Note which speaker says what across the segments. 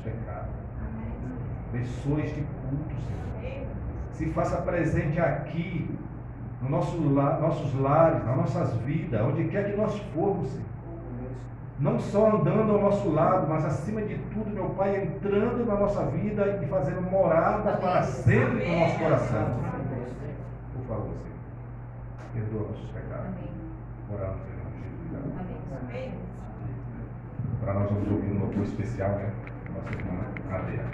Speaker 1: pecados. Abençoe este culto, Senhor. Se faça presente aqui, no nossos lares, nas nossas vidas, onde quer que nós formos, Senhor. Não só andando ao nosso lado, mas acima de tudo, meu Pai, entrando na nossa vida e fazendo morada para sempre no nosso coração. Por favor, Senhor. Perdoa nossos pecados. Oramos em nome de Jesus. Amém. Para nós vamos ouvir um louvor especial, né? Nossa irmã Adélia.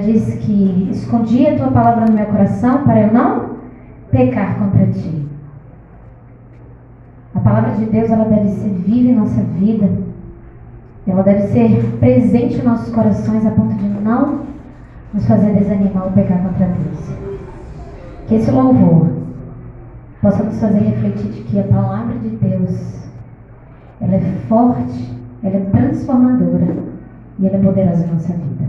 Speaker 2: Diz que escondi a tua palavra no meu coração para eu não pecar contra ti. A palavra de Deus, ela deve ser viva em nossa vida. Ela deve ser presente em nossos corações a ponto de não nos fazer desanimar ou pecar contra Deus. Que esse louvor possa nos fazer refletir de que a palavra de Deus, ela é forte, ela é transformadora e ela é poderosa em nossa vida.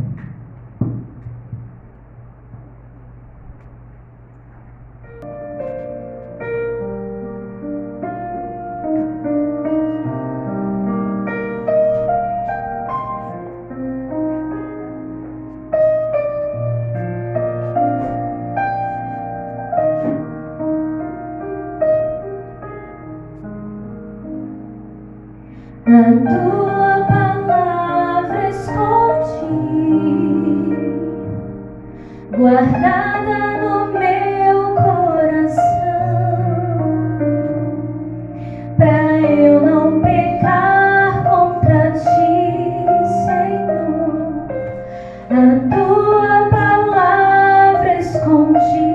Speaker 2: A tua palavra escondi, guardada no meu coração, pra eu não pecar contra ti, Senhor. A tua palavra escondi,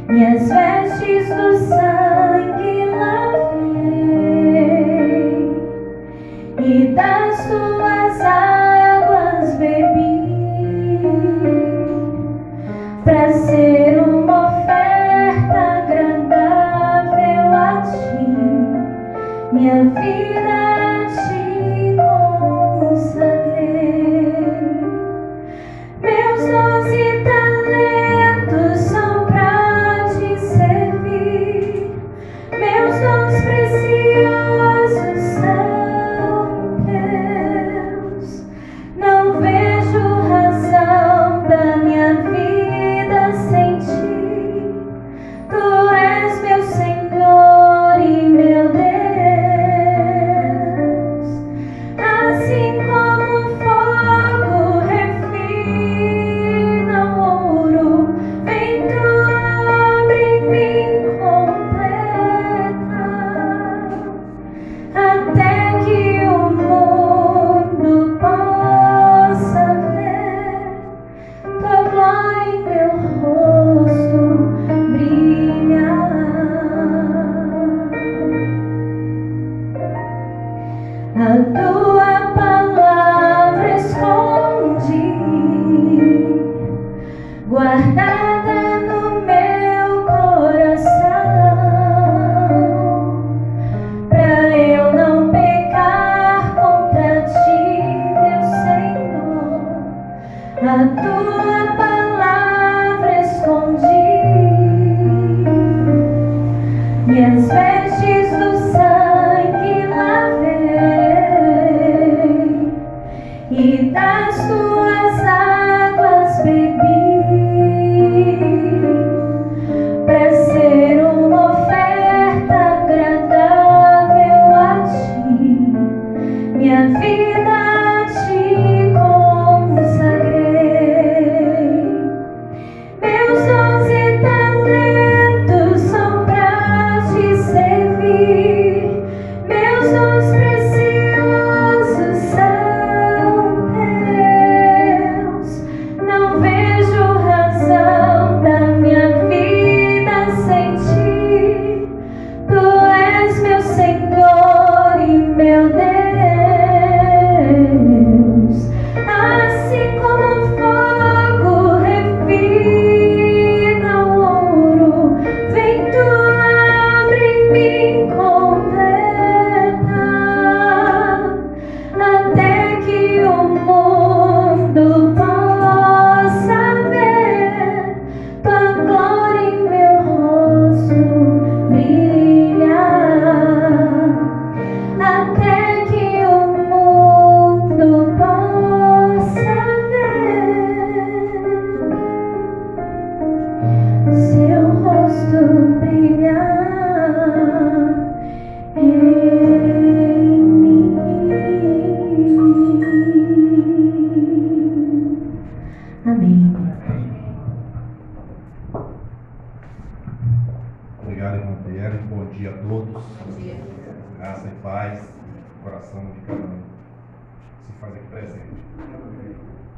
Speaker 2: minhas vestes do sangue e das tuas águas bebi, para ser uma oferta agradável a ti, minha vida a ti consagrei. Meus dons e talentos são pra te servir, meus dons preciosos são. Não vejo razão da minha vida sem ti. Tu és meu Senhor e meu Deus. Assim como o fogo refina o ouro, vem tua obra em mim completa, até que o mundo possa ver tua glória em meu rosto brilhar. A tua palavra escondi, guardada no meu coração, pra eu não pecar contra ti, meu Senhor. A tua palavra escondi, minhas vestes do sangue lavei,
Speaker 1: paz no coração de cada um se faz aqui presente.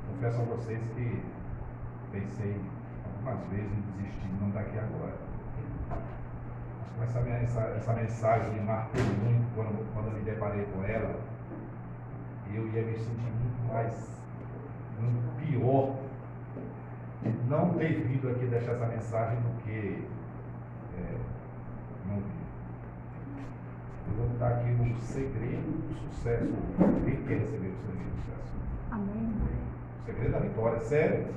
Speaker 1: Confesso a vocês que pensei algumas vezes em desistir de não estar aqui agora. Mas essa mensagem me marcou muito quando eu me deparei com ela. Eu ia me sentir muito pior de não ter vindo aqui deixar essa mensagem do que não vir. Eu vou dar aqui o segredo do sucesso. Quem quer receber o segredo do sucesso?
Speaker 2: Amém.
Speaker 1: O segredo da vitória, sério.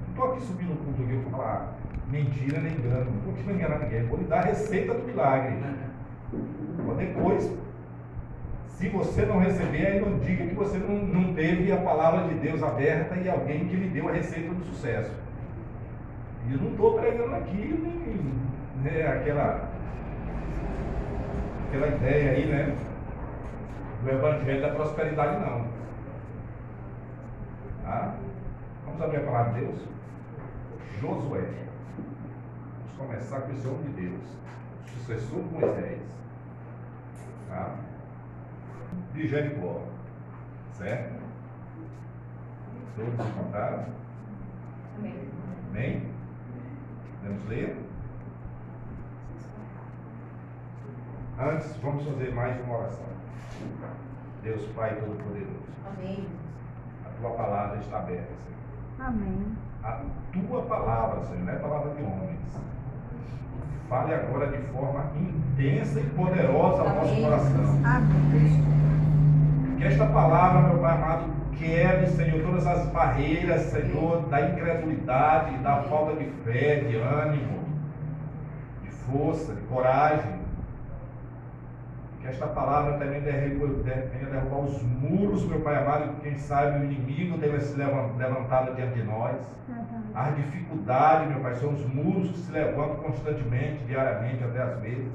Speaker 1: Não estou aqui subindo o culto aqui para falar mentira nem engano. Não estou aqui para enganar ninguém. Vou lhe dar a receita do milagre. Depois, se você não receber, aí não diga que você não teve a palavra de Deus aberta e alguém que lhe deu a receita do sucesso. E eu não estou pregando aqui aquela ideia aí, né? Do evangelho da prosperidade, não. Tá? Vamos abrir a palavra de Deus? Josué. Vamos começar com esse homem de Deus, o sucessor de Moisés. Tá? De Jericó, certo? Todos encontraram?
Speaker 2: Amém.
Speaker 1: Amém? Vamos ler? Antes, vamos fazer mais uma oração. Deus Pai Todo-Poderoso.
Speaker 2: Amém.
Speaker 1: A tua palavra está aberta, Senhor.
Speaker 2: Amém.
Speaker 1: A tua palavra, Senhor, não é palavra de homens. Fale agora de forma intensa e poderosa ao nosso coração. Que esta palavra, meu Pai amado, quebre, Senhor, todas as barreiras, Senhor, da incredulidade, da falta de fé, de ânimo, de força, de coragem. Que esta palavra também venha derrubar os muros, meu Pai amado, que quem sabe o inimigo tenha se levantado diante de nós. As dificuldades, meu Pai, são os muros que se levantam constantemente, diariamente, até às vezes.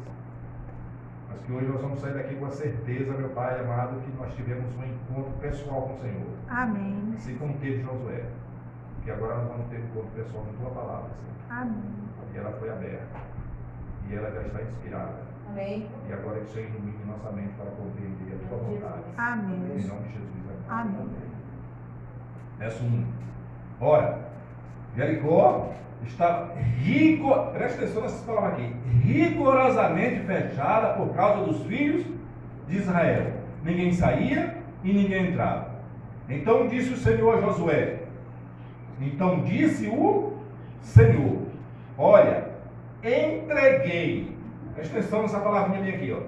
Speaker 1: Mas que hoje nós vamos sair daqui com a certeza, meu Pai amado, que nós tivemos um encontro pessoal com o Senhor.
Speaker 2: Amém.
Speaker 1: Assim como teve Josué. Que agora nós vamos ter um encontro pessoal com a tua palavra, Senhor.
Speaker 2: Amém.
Speaker 1: E ela foi aberta. E ela já está inspirada.
Speaker 2: Amém.
Speaker 1: E agora que o Senhor ilumine nossa mente para compreender a tua vontade.
Speaker 2: Amém.
Speaker 1: Em nome de Jesus.
Speaker 2: Amém.
Speaker 1: Verso 1. Ora, Jericó está presta atenção nessas palavras aqui, rigorosamente fechada por causa dos filhos de Israel. Ninguém saía e ninguém entrava. Então disse o Senhor a Josué. Então disse o Senhor: olha, entreguei. Presta atenção nessa palavrinha aqui, ó.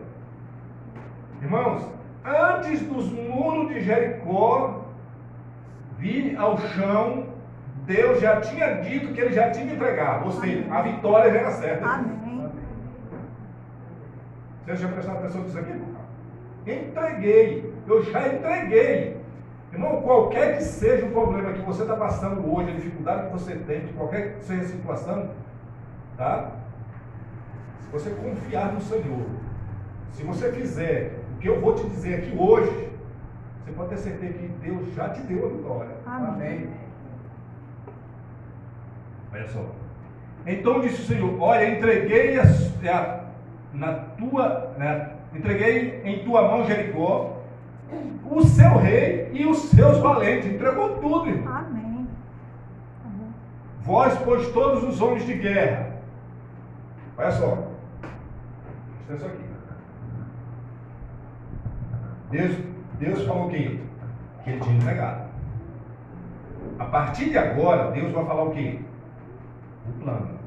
Speaker 1: Irmãos, antes dos muros de Jericó vir ao chão, Deus já tinha dito que ele já tinha entregado. Ou seja, a vitória já era certa.
Speaker 2: Amém.
Speaker 1: Você já prestou atenção nisso aqui? Entreguei. Eu já entreguei. Irmão, qualquer que seja o problema que você está passando hoje, a dificuldade que você tem, de qualquer que seja a situação, tá? Se você confiar no Senhor, se você fizer o que eu vou te dizer aqui hoje, você pode ter certeza que Deus já te deu a vitória.
Speaker 2: Amém.
Speaker 1: Olha só. Então disse o Senhor: olha, entreguei entreguei em tua mão Jericó, o seu rei e os seus valentes. Entregou tudo, irmão.
Speaker 2: Amém.
Speaker 1: Vós, pois, todos os homens de guerra. Olha só. Presta atenção aqui. Deus falou que ele tinha entregado. A partir de agora, Deus vai falar o quê? O plano.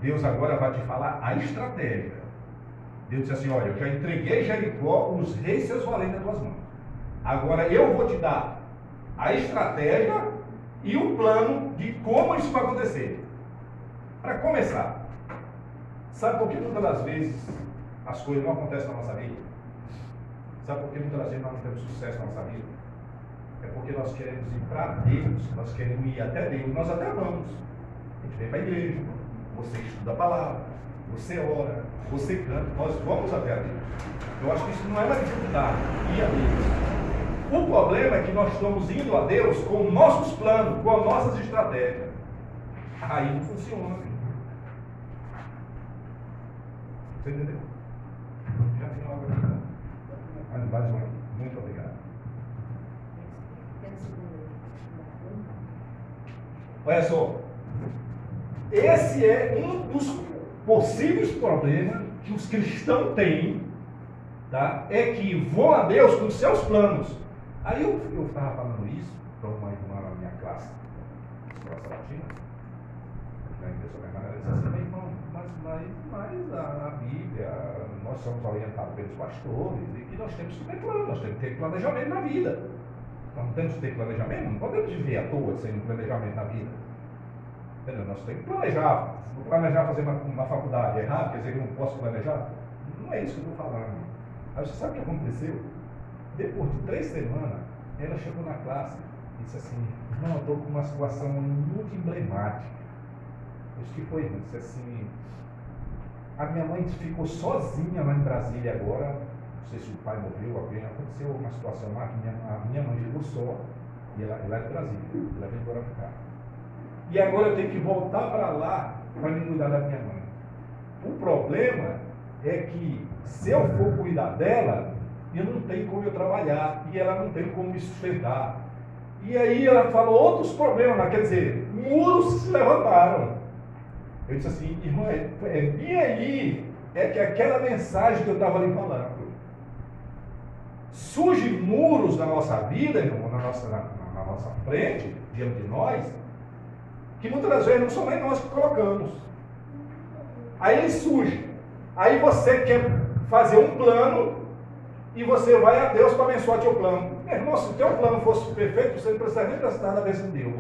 Speaker 1: Deus agora vai te falar a estratégia. Deus disse assim: olha, eu já entreguei Jericó, os reis e seus valentes nas tuas mãos. Agora eu vou te dar a estratégia e o plano de como isso vai acontecer. Para começar, sabe por que muitas das vezes as coisas não acontecem na nossa vida? Sabe por que muitas das vezes nós não temos sucesso na nossa vida? É porque nós queremos ir para Deus, nós queremos ir até Deus, nós até vamos. A gente vem para a igreja, você estuda a palavra, você ora, você canta, nós vamos até a Deus. Eu acho que isso não é uma dificuldade, ir a Deus. O problema é que nós estamos indo a Deus com nossos planos, com as nossas estratégias. Aí não funciona. Você entendeu? Olha só. Esse é um dos possíveis problemas que os cristãos têm, tá? É que vão a Deus com os seus planos. Aí eu estava falando isso para uma irmã na minha classe, escola sabatina, na igreja ela disse assim: meu irmão, mas a Bíblia, nós somos orientados pelos pastores e que nós temos que ter plano, nós temos que ter planejamento na vida. Nós não temos que ter planejamento, não podemos viver à toa sem um planejamento na vida. Entendeu? Nós temos que planejar. Vou planejar fazer uma faculdade errado, quer dizer que eu não posso planejar? Não é isso que eu estou falando. Aí você sabe o que aconteceu? Depois de 3 semanas, ela chegou na classe e disse assim: não, eu estou com uma situação muito emblemática. Eu disse: que foi, irmão? Disse assim: a minha mãe ficou sozinha lá em Brasília agora, não sei se o pai morreu, alguém, aconteceu uma situação lá que a minha mãe ficou só, e ela é de Brasília, ela veio embora para cá. E agora eu tenho que voltar para lá para me cuidar da minha mãe. O problema é que se eu for cuidar dela, eu não tenho como eu trabalhar, e ela não tem como me sustentar. E aí ela falou outros problemas, quer dizer, muros se levantaram. Eu disse assim: irmã, e aí é que aquela mensagem que eu estava ali falando. Surgem muros na nossa vida, irmão, na nossa frente, diante de nós, que muitas das vezes não são nem nós que colocamos. Aí ele surge. Aí você quer fazer um plano e você vai a Deus para abençoar teu plano. Meu irmão, se o teu plano fosse perfeito, você não precisaria nem prestar na bênção de Deus.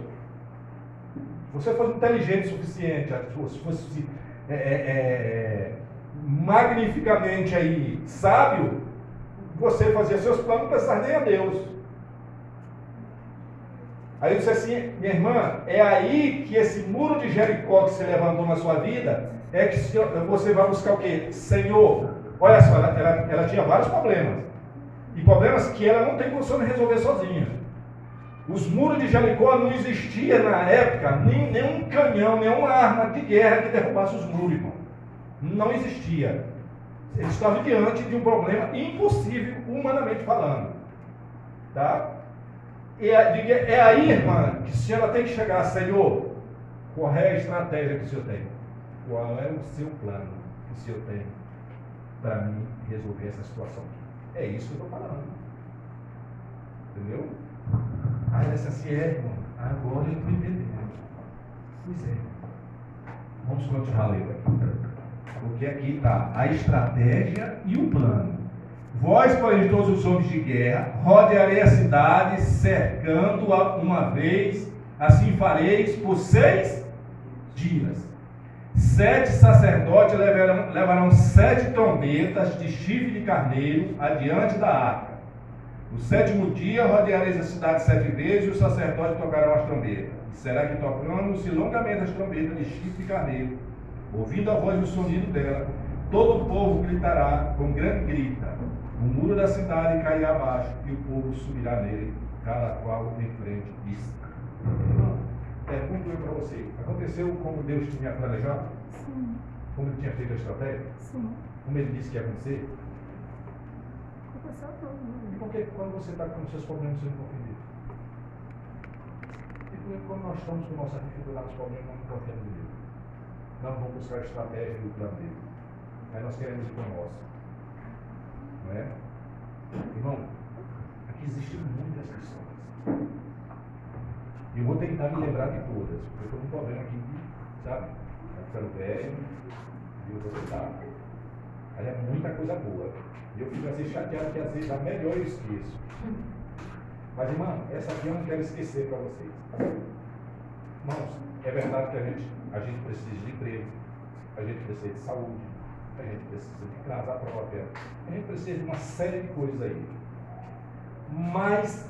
Speaker 1: Se você fosse inteligente o suficiente, se fosse magnificamente aí, sábio, você fazia seus planos, não precisaria nem a Deus. Aí eu disse assim: minha irmã, é aí que esse muro de Jericó que se levantou na sua vida, é que você vai buscar o quê? Senhor, olha só, ela tinha vários problemas. E problemas que ela não tem condição de resolver sozinha. Os muros de Jericó não existia na época, nenhum canhão, nenhuma arma de guerra que derrubasse os muros, irmão. Não existia. Eles estavam diante de um problema impossível, humanamente falando. Tá? É aí, irmã, que se ela tem que chegar: Senhor, qual é a estratégia que o Senhor tem? Qual é o seu plano que o Senhor tem para mim resolver essa situação? É isso que eu estou falando. Entendeu? Aí ela disse assim: irmão, agora eu estou entendendo. Pois é. Vamos continuar lendo aqui. Porque aqui está a estratégia e o plano. Vós, porém, todos os homens de guerra, rodearei a cidade, cercando-a uma vez, assim fareis por 6 dias. 7 sacerdotes levarão 7 trombetas de chifre de carneiro adiante da arca. No 7º dia rodeareis a cidade 7 vezes, e os sacerdotes tocarão as trombetas. E será que tocando-se longamente as trombetas de chifre de carneiro, ouvindo a voz do sonido dela, todo o povo gritará com grande grita. O muro da cidade cairá abaixo, e o povo subirá nele, cada qual em frente disso. Irmão, pergunto eu para você: aconteceu como Deus tinha planejado?
Speaker 3: Sim.
Speaker 1: Como ele tinha feito a estratégia?
Speaker 3: Sim.
Speaker 1: Como ele disse que ia acontecer?
Speaker 3: Aconteceu tudo.
Speaker 1: E por que quando você está com os seus problemas, você não confia em Deus? E por que quando nós estamos com nossas dificuldades, problemas, nós não confiamos em Deus? Nós não vamos buscar a estratégia do plano dele. Aí nós queremos ir para o nosso. Não é? Irmão, aqui existem muitas questões. E eu vou tentar me lembrar de todas, porque eu estou com um problema aqui, sabe? Está ficando velho, e eu vou tentar. Aí é muita coisa boa. E eu fico assim chateado que às vezes a melhor eu esqueço. Mas, irmão, essa aqui eu não quero esquecer para vocês. Irmãos, é verdade que a gente precisa de emprego, a gente precisa de saúde, a gente precisa de casa própria, a gente precisa de uma série de coisas aí. Mas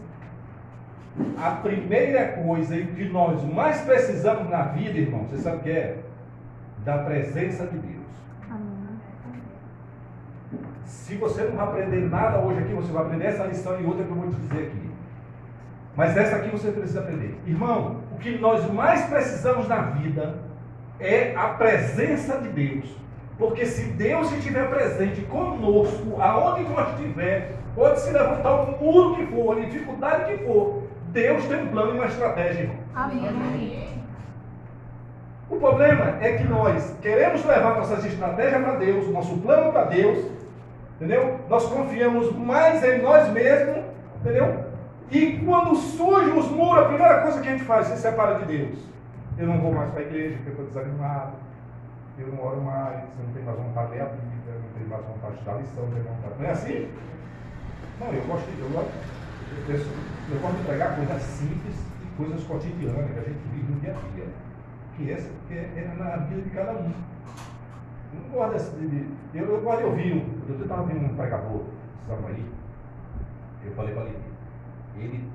Speaker 1: a primeira coisa que nós mais precisamos na vida, irmão, você sabe o que é? Da presença de Deus.
Speaker 3: Amém.
Speaker 1: Se você não vai aprender nada hoje aqui, você vai aprender essa lição e outra que eu vou te dizer aqui. Mas essa aqui você precisa aprender. Irmão, o que nós mais precisamos na vida é a presença de Deus. Porque se Deus estiver presente conosco, aonde nós estiver, pode se levantar o muro que for, a dificuldade que for, Deus tem um plano e uma estratégia, irmão.
Speaker 3: Amém.
Speaker 1: O problema é que nós queremos levar nossas estratégias para Deus, nosso plano para Deus, entendeu? Nós confiamos mais em nós mesmos, entendeu? E quando surgem os muros, a primeira coisa que a gente faz é se separa de Deus. Eu não vou mais para a igreja porque eu estou desanimado, eu não oro mais, eu não tenho mais vontade de ler a Bíblia, eu não tenho mais vontade de estudar a lição, não é assim? Não, eu gosto de pregar coisas simples e coisas cotidianas que a gente vive no dia a dia. Que essa é na vida de cada um. Eu não gosto eu gosto de ouvir eu estava ouvindo um pregador, aí, eu falei para ele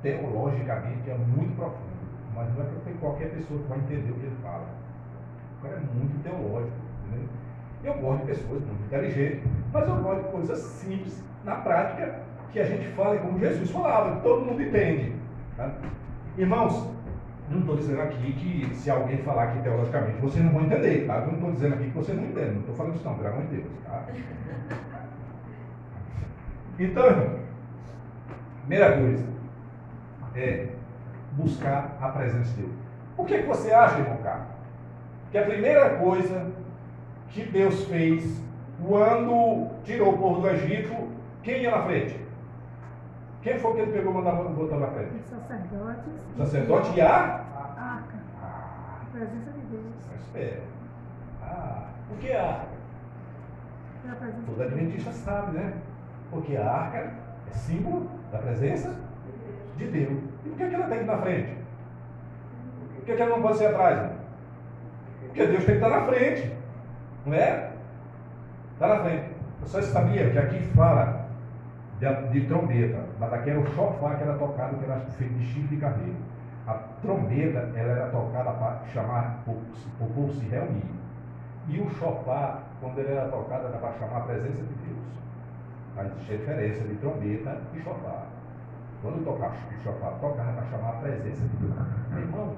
Speaker 1: teologicamente é muito profundo, mas não é porque qualquer pessoa que vai entender o que ele fala. O cara é muito teológico, entendeu? Eu gosto de pessoas muito inteligentes, mas eu gosto de coisas simples, na prática, que a gente fala como Jesus falava, que todo mundo entende. Tá? Irmãos, não estou dizendo aqui que se alguém falar aqui teologicamente, vocês não vão entender, tá? Eu não estou dizendo aqui que vocês não entendem, não estou falando isso não, pelo amor de Deus, tá? Então, irmão, primeira coisa é buscar a presença de Deus. O que você acha, irmão Carlos? Que a primeira coisa que Deus fez quando tirou o povo do Egito, quem ia na frente? Quem foi que ele pegou e mandou botar na frente?
Speaker 3: Os sacerdotes.
Speaker 1: O sacerdote e a
Speaker 3: arca. A presença de Deus.
Speaker 1: Espera. O que é a arca?
Speaker 3: É a presença
Speaker 1: Todo adventista sabe, né? Porque a arca é símbolo da presença de Deus. E por que ela tem que ir na frente? Por que ela não pode ser atrás? Né? Porque Deus tem que estar na frente. Não é? Está na frente. Você sabia que aqui fala de trombeta, mas aqui era o chofar que era tocado, que era feito de chifre de carneiro. A trombeta ela era tocada para chamar o povo se reunir. E o chofar, quando ele era tocado, era para chamar a presença de Deus. Mas existe a diferença de trombeta e chofar. Quando tocar o chofar, tocava para chamar a presença de Deus. Meu irmão,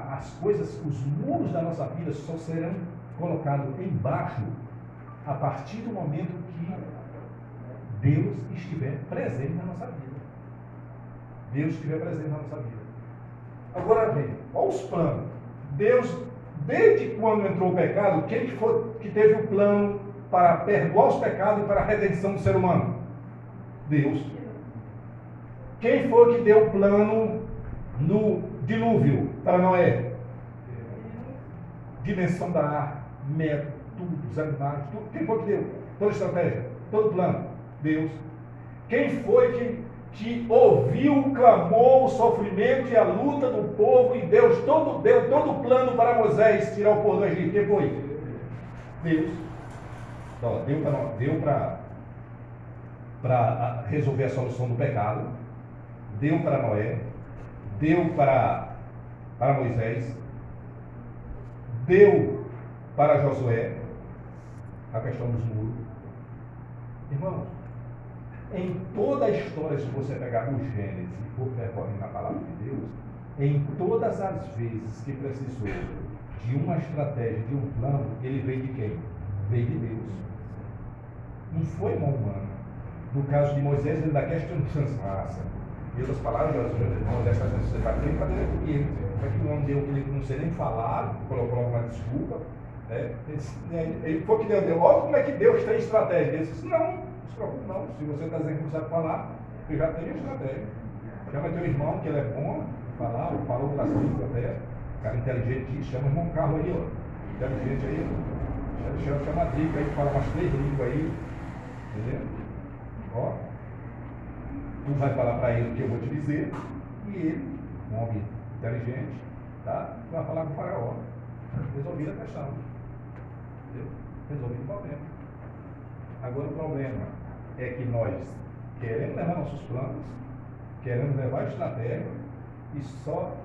Speaker 1: as coisas, os muros da nossa vida só serão colocados embaixo a partir do momento que Deus estiver presente na nossa vida. Deus estiver presente na nossa vida. Agora vem, olha os planos. Deus, desde quando entrou o pecado, quem foi que teve o plano para perdoar os pecados e para a redenção do ser humano? Deus. Quem foi que deu o plano no dilúvio para Noé? Dimensão da arca, método, tudo, os animais, tudo. Quem foi que deu? Toda a estratégia, todo o plano? Deus. Quem foi que ouviu o clamor, o sofrimento e a luta do povo e Deus deu todo o plano para Moisés tirar o povo do Egito? Quem foi? Deus. Então, deu para resolver a solução do pecado, deu para Noé, deu para Moisés, deu para Josué a questão dos muros. Irmãos, em toda a história, se você pegar o Gênesis e for percorrendo na palavra de Deus, em todas as vezes que precisou de uma estratégia, de um plano, ele veio de quem? Veio de Deus. Não foi mão humana. No caso de Moisés, ele dá questão de transmassa. E outras palavras, Moisés está dizendo, você vai ter brincadeira comigo. Como é que o homem deu que ele não sei nem falar, colocou alguma desculpa. Né? Ele foi que deu. Olha como é que Deus tem estratégia. Ele disse, não se preocupe não. Se você está dizendo que não sabe falar, eu já tenho estratégia. Chama teu irmão, que ele é bom, falar, falou para cima até. Cara inteligente, chama o irmão Carlos aí, ó. Inteligente aí, ó. Chama a dica aí, fala umas 3 línguas aí. Entendeu? Ó. Tu vai falar para ele o que eu vou te dizer, e ele, um homem inteligente, tá? Vai falar com o faraó. Resolver a questão. Entendeu? Resolver o problema. Agora o problema é que nós queremos levar nossos planos, queremos levar a estratégia e só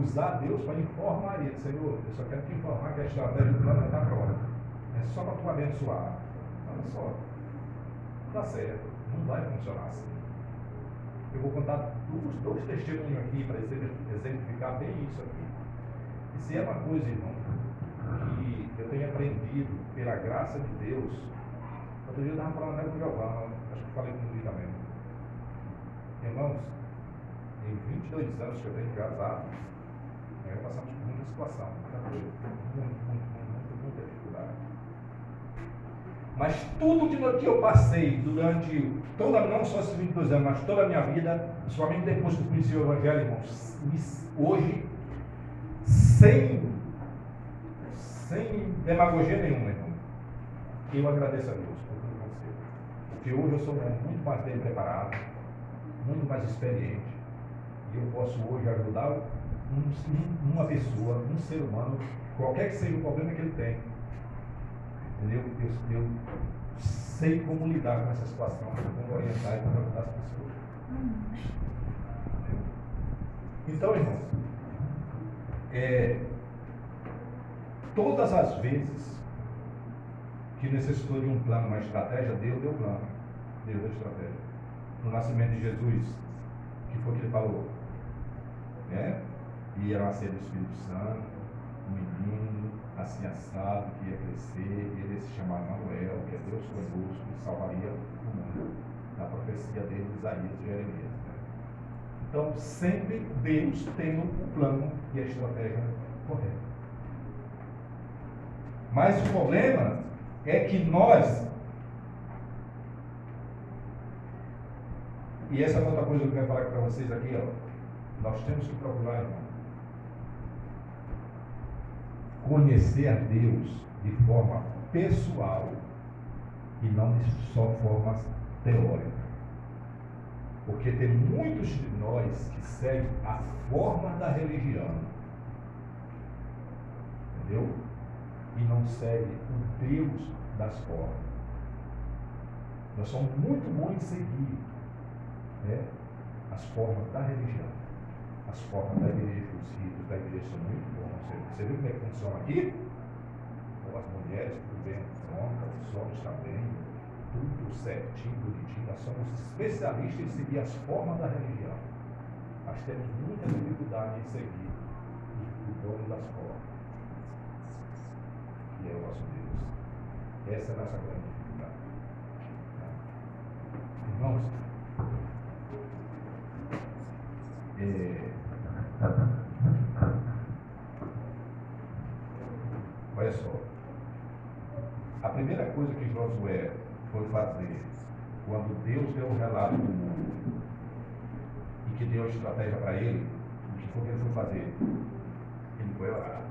Speaker 1: usar Deus para informar ele. Senhor, eu só quero te informar que a estratégia do plano está pronta. É só para tu abençoar. Olha só. Não dá certo. Não vai funcionar assim. Eu vou contar dois testemunhos aqui para exemplificar bem isso aqui. E se é uma coisa, irmão, que eu tenho aprendido pela graça de Deus. Outro dia eu estava falando até com o Giovanni, acho que falei com ele também. Irmãos, em 22 anos que eu tenho casado, passamos por muitas muita situação, muita dificuldade. Mas tudo que eu passei durante não só esses 22 anos, mas toda a minha vida, principalmente depois que eu conheci o Evangelho, irmãos, hoje, sem demagogia nenhuma, irmão, eu agradeço a Deus por tudo que aconteceu. Porque hoje eu sou muito mais bem preparado, muito mais experiente, e eu posso hoje ajudar uma pessoa, um ser humano, qualquer que seja o problema que ele tem. Entendeu? Eu sei como lidar com essa situação, como orientar e como ajudar as pessoas. Então, irmãos, todas as vezes que necessitou de um plano, uma estratégia, Deus deu plano, Deus deu estratégia. No nascimento de Jesus, que foi o que ele falou, né? Ia nascer do Espírito Santo, um menino, assim assado, que ia crescer, ele ia se chamar Manuel, que é Deus conosco, que salvaria o mundo. Na profecia dele, Isaías e Jeremias. Né? Então, sempre Deus tendo o plano e a estratégia correta. Mas o problema é que nós, e essa é outra coisa que eu quero falar para vocês aqui, ó, nós temos que procurar, irmão, conhecer a Deus de forma pessoal e não de só forma teórica. Porque tem muitos de nós que seguem a forma da religião, entendeu? E não seguem o Deus das formas. Nós somos muito bons em seguir, né, as formas da religião. As formas da igreja, os ritos da igreja são muito bons. Você viu como é que funciona aqui? As mulheres, tudo bem pronta, os homens também, tudo certinho, bonitinho. Nós somos especialistas em seguir as formas da religião. Nós temos muita dificuldade em seguir o dono das formas, que é o nosso Deus. Essa é a nossa grande dificuldade. Irmãos, olha só, a primeira coisa que Josué foi fazer quando Deus deu o relato do mundo e que deu a estratégia para ele, o que foi que ele foi fazer? Ele foi orar.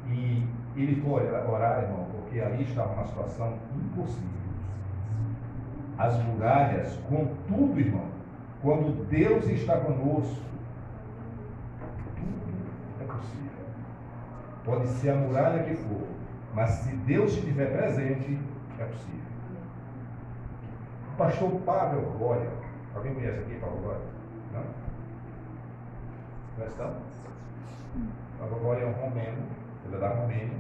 Speaker 1: E ele foi orar, irmão, porque ali estava uma situação impossível. As muralhas, contudo, irmão, quando Deus está conosco, tudo é possível. Pode ser a muralha que for, mas se Deus estiver presente, é possível. O pastor Pavel Glória, alguém conhece aqui Pavel Glória? Não? Conhece não? Pavel Glória é um romeno, ele é da Romênia,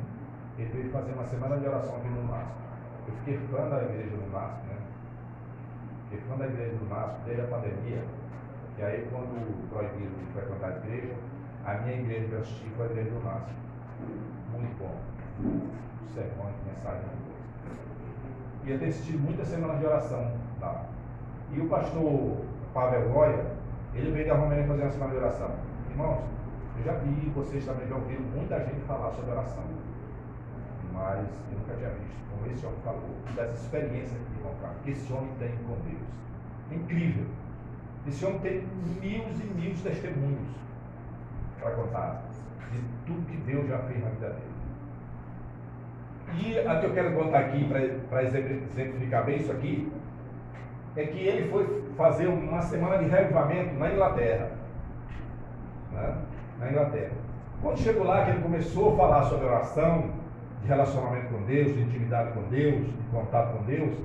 Speaker 1: ele veio fazer uma semana de oração aqui no NASP. Eu fiquei fã da igreja do NASP, né? Fiquei fã da igreja do NASP desde a pandemia, e aí quando proibiram de frequentar a igreja, a minha igreja que eu assisti foi a igreja do NASP. Muito bom. Sermões, mensagem de Deus. E eu tenho assistido muitas semanas de oração lá. E o pastor Pavel Goya, ele veio da Romênia fazer uma semana de oração. Irmãos, eu já vi, vocês também já ouviram muita gente falar sobre oração. Mas eu nunca tinha visto como esse homem falou, das experiências que esse homem tem com Deus. É incrível. Esse homem tem mil e mil testemunhos para contar de tudo que Deus já fez na vida dele. E a que eu quero contar aqui, para exemplificar bem isso aqui, é que ele foi fazer uma semana de reavivamento na Inglaterra. Né? Na Inglaterra. Quando chegou lá, que ele começou a falar sobre oração, de relacionamento com Deus, de intimidade com Deus, de contato com Deus,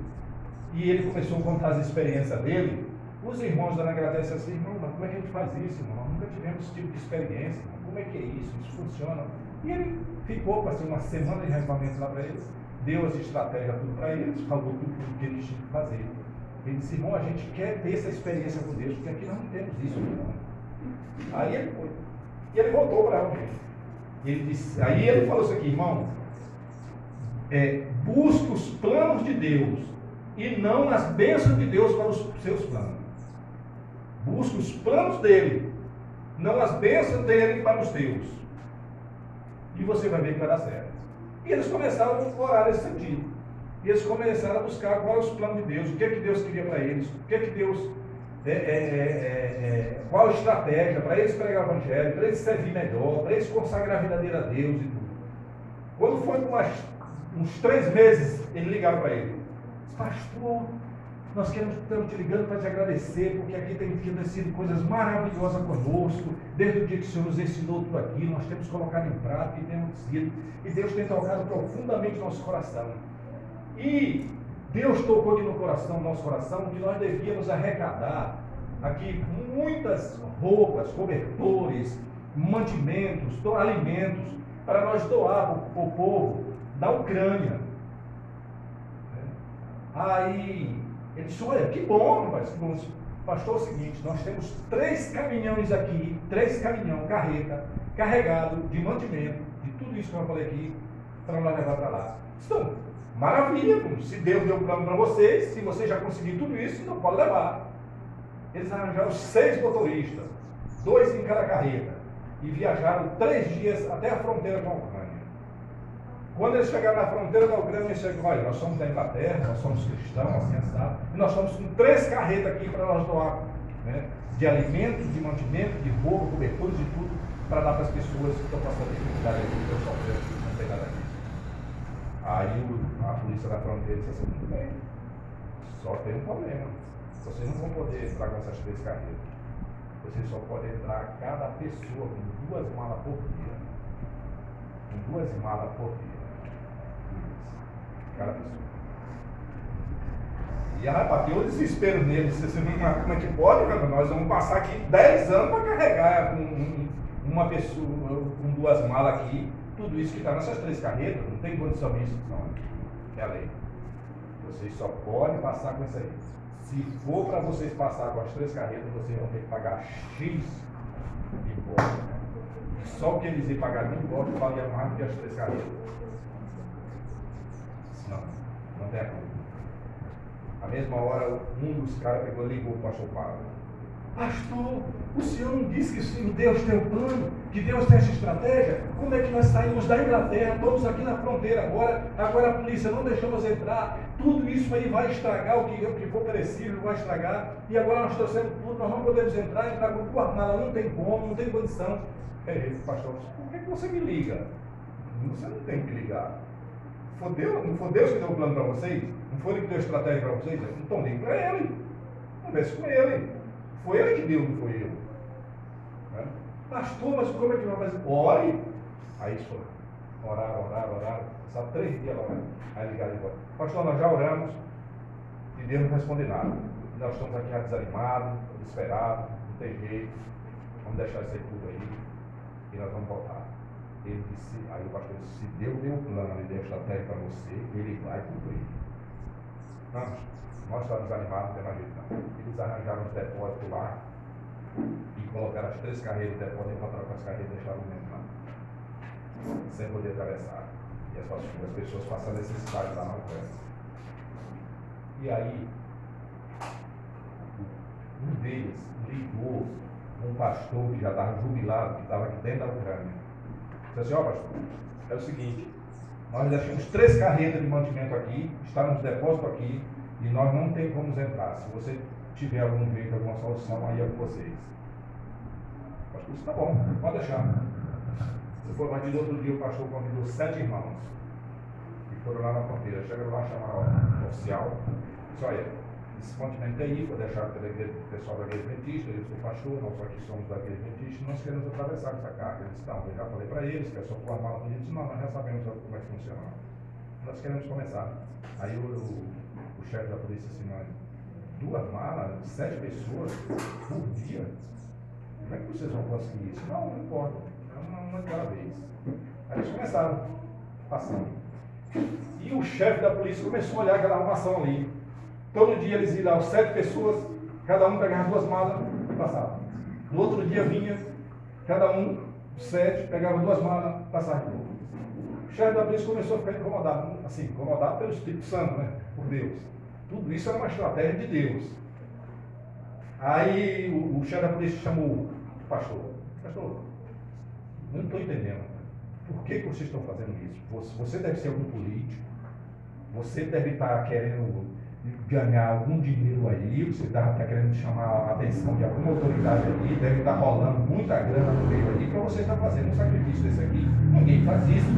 Speaker 1: e ele começou a contar as experiências dele, os irmãos da Inglaterra disseram assim: irmão, mas como é que a gente faz isso, irmão? Nós nunca tivemos esse tipo de experiência, irmão. Como é que é isso? Isso funciona? E ele ficou para ser uma semana de reavivamento lá para eles, deu as estratégias tudo para eles, falou tudo que eles tinham que fazer. Ele disse: irmão, a gente quer ter essa experiência com Deus, porque aqui nós não temos isso, irmão. Aí ele foi. E ele voltou para onde? Ele disse, aí ele falou isso aqui: irmão, busque os planos de Deus e não as bênçãos de Deus para os seus planos. Busque os planos dele não as bênçãos dele para os teus. E você vai ver que vai dar certo. E eles começaram a orar nesse sentido. E eles começaram a buscar qual é o plano de Deus, o que é que Deus queria para eles, o que é que Deus, qual a estratégia para eles pregar o evangelho, para eles servir melhor, para eles consagrar verdadeira a Deus e tudo. Quando foi com uns 3 meses, eles ligaram para ele. Disse, pastor, nós estamos te ligando para te agradecer, porque aqui tem sido coisas maravilhosas conosco, desde o dia que o Senhor nos ensinou tudo aquilo, nós temos colocado em prática e temos sido, e Deus tem tocado profundamente no nosso coração. E Deus tocou aqui no nosso coração, que nós devíamos arrecadar aqui muitas roupas, cobertores, mantimentos, alimentos, para nós doar para o povo da Ucrânia. Aí ele disse, olha, que bom, rapaz, que bom. Pastor, é o seguinte, nós temos 3 caminhões aqui, 3 caminhões, carreta, carregado de mantimento, de tudo isso que eu falei aqui, para nós levar para lá. Então, maravilha, se Deus deu o plano para vocês, se vocês já conseguiram tudo isso, então pode levar. Eles arranjaram 6 motoristas, 2 em cada carreta, e viajaram 3 dias até a fronteira com a Ucrânia. Quando eles chegaram na fronteira da Ucrânia, eles chegaram, olha, nós somos da Inglaterra, nós somos cristãos, assim, assado, e nós estamos com 3 carretas aqui para nós doar, né, de alimentos, de mantimento, de roupa, cobertores e tudo, para dar para as pessoas que estão passando dificuldade aqui, que estão sofrendo, que não tem nada disso. Aí a polícia da fronteira disse assim, tudo bem, só tem um problema, vocês não vão poder entrar com essas 3 carretas, vocês só podem entrar cada pessoa com 2 malas por dia, com 2 malas por dia. Cada pessoa. E ela bateu o desespero nele, disse assim, como é que pode, cara? Nós vamos passar aqui 10 anos para carregar uma pessoa com 2 malas aqui, tudo isso que está nessas 3 carretas, não tem condição disso, não. É a lei. Vocês só podem passar com isso aí. Se for para vocês passar com as 3 carretas, vocês vão ter que pagar X de imposto. Só o que eles iam pagar de imposto valia mais do que as 3 carretas. Não tem a culpa. A mesma hora, um dos caras pegou e ligou para o pastor Paulo. Pastor, o senhor não disse que Deus tem um plano, que Deus tem essa estratégia? Como é que nós saímos da Inglaterra, todos aqui na fronteira agora a polícia não deixou nós entrar, tudo isso aí vai estragar, o que for perecível vai estragar, e agora nós trouxemos tudo, nós não podemos entrar com 2 malas, não tem como, não tem condição. Pastor, por que você me liga? Você não tem que ligar. Não foi Deus que deu o plano para vocês? Não foi Ele que deu a estratégia para vocês? Então ligue para Ele. Converse com Ele. Foi Ele que deu, não foi eu. Né? Pastor, mas como é que vai fazer? Ore. Aí isso foi. Oraram. Passaram 3 dias orando. Aí ligaram agora. Pastor, nós já oramos e Deus não responde nada. Nós estamos aqui já desanimados, desesperados, não tem jeito. Vamos deixar isso aí tudo aí e nós vamos voltar. Ele disse, aí o pastor disse, se Deus deu um plano e deu estratégia para você, Ele vai cumprir. Não, nós estamos animados, não tem mais jeito não. Eles arranjaram os depósitos lá e colocaram as 3 carreiras de depósito, encontraram com as carreiras e deixaram dentro lá, sem poder atravessar. E as pessoas passando necessidade lá na Ucrânia. E aí, um deles ligou um pastor que já estava jubilado, que estava aqui dentro da Ucrânia. Disse assim, pastor, é o seguinte, nós deixamos 3 carretas de mantimento aqui, está nos depósitos aqui, e nós não tem como entrar. Se você tiver algum jeito, alguma solução, aí é com vocês. O pastor disse, tá bom, pode deixar. Depois, mas de outro dia, o pastor convidou 7 irmãos, que foram lá na fronteira. Chegaram lá, chamaram o oficial, disse, olha, esse mantimento aí, vou deixar para o pessoal da igreja adventista, eu sou pastor, nós aqui somos da igreja adventista, nós queremos atravessar essa carga. Eles disse, não, eu já falei para eles, que é só pôr a mala. Eles disse, não, nós já sabemos como é que funciona. Nós queremos começar. Aí o chefe da polícia disse, mas 2 malas, 7 pessoas por dia? Como é que vocês vão conseguir isso? Não importa, não é cada vez. Aí eles começaram, passando. E o chefe da polícia começou a olhar aquela arrumação ali. Todo dia eles iam lá, 7 pessoas, cada um pegava 2 malas e passava. No outro dia vinha, cada um, 7, pegava 2 malas e passava de novo. O chefe da polícia começou a ficar incomodado, assim, incomodado pelo Espírito Santo, né? Por Deus. Tudo isso era uma estratégia de Deus. Aí o chefe da polícia chamou o pastor. Pastor, não estou entendendo. Por que vocês estão fazendo isso? Você deve ser algum político, você deve estar querendo ganhar algum dinheiro aí, você está querendo chamar a atenção de alguma autoridade ali, deve estar rolando muita grana no meio ali, para você estar fazendo um sacrifício desse aqui. Ninguém faz isso.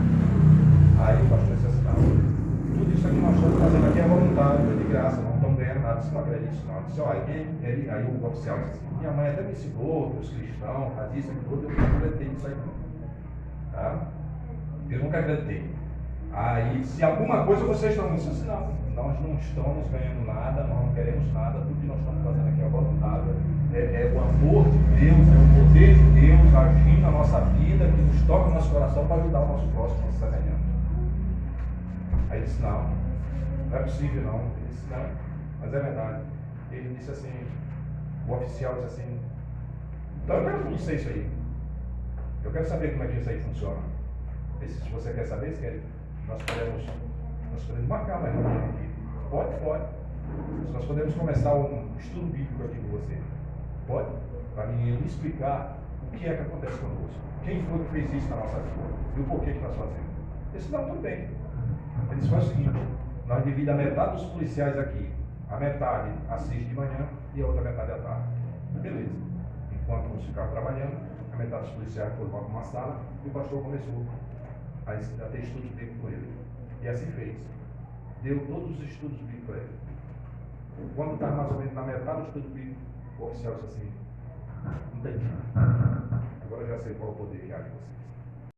Speaker 1: Aí o pastor disse assim, não, tudo isso aqui nós estamos fazendo aqui é voluntário, é de graça, não estamos ganhando nada, você não acredita nisso não. Eu disse, olha, aí o oficial disse assim, minha mãe até me ensinou que os cristãos fazem isso, aquilo, eu nunca acreditei nisso aí não. Tá? Eu nunca acreditei. Aí, se alguma coisa vocês estão dizendo assim, não, nós não estamos ganhando nada, nós não queremos nada, tudo que nós estamos fazendo aqui é voluntário, é o amor de Deus, é o poder de Deus agindo na nossa vida, que nos toca no nosso coração para ajudar o nosso próximo, nosso semelhante. Aí ele disse, não é possível não. Ele disse, não, mas é verdade. Ele disse assim, o oficial disse assim, então eu quero conhecer isso aí. Eu quero saber como é que isso aí funciona. Ele disse, se você quer saber, nós podemos marcar uma reunião aqui. Pode. Se nós podemos começar um estudo bíblico aqui com você. Pode? Para mim explicar o que é que acontece conosco. Quem foi que fez isso na nossa vida? E o porquê que nós fazemos. Ele disse, não, tudo bem. Ele disse, faz o seguinte, nós dividimos a metade dos policiais aqui. A metade assiste de manhã e a outra metade à tarde. Beleza. Enquanto uns ficavam trabalhando, a metade dos policiais foram para uma sala e o pastor começou a ter estudos bíblicos com ele. E assim fez. Deu todos os estudos bíblicos para ele. Quando estava mais ou menos na metade do estudo bíblico, o oficial disse assim, entendi. Agora eu já sei qual é o poder que há de vocês.